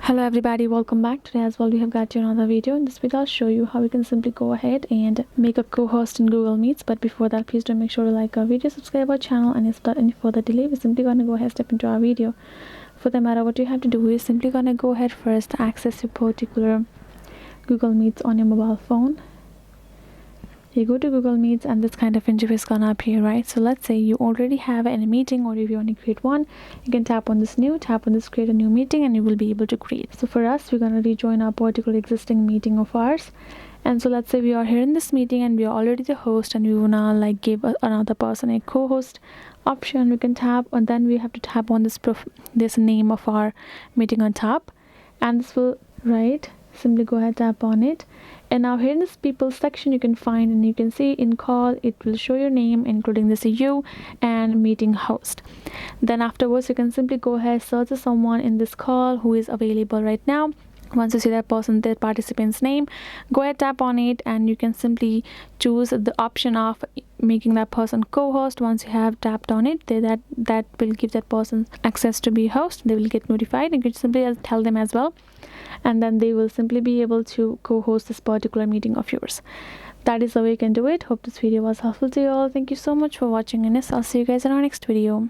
Hello everybody, welcome back. Today as well we have got you another video. In this video I'll show you how we can simply go ahead and make a co-host in Google Meets. But before that, please do make sure to like our video, subscribe our channel, and without any further delay we're simply going to go ahead and step into our video. For that matter, what you have to do is simply going to go ahead first, access your particular Google Meets on your mobile phone. You go to Google Meets and this kind of interface gonna appear, right? So let's say you already have a meeting, or if you want to create one, you can tap on this new, tap on this create a new meeting, and you will be able to create. So for us, we're gonna rejoin our particular existing meeting of ours. And so let's say we are here in this meeting and we are already the host, and we wanna like give another person a co-host option. We can tap, and then we have to tap on this name of our meeting on top, and this will simply go ahead, tap on it, and now here in this people section you can find, and you can see in call it will show your name including this you and meeting host. Then afterwards you can simply go ahead, search for someone in this call who is available right now. Once you see that person, that participant's name, go ahead, tap on it, and you can simply choose the option of making that person co-host. Once you have tapped on it, that will give that person access to be host. They will get notified. You can simply tell them as well, and then they will simply be able to co-host this particular meeting of yours. That is the way you can do it. Hope this video was helpful to you all. Thank you so much for watching, and I'll see you guys in our next video.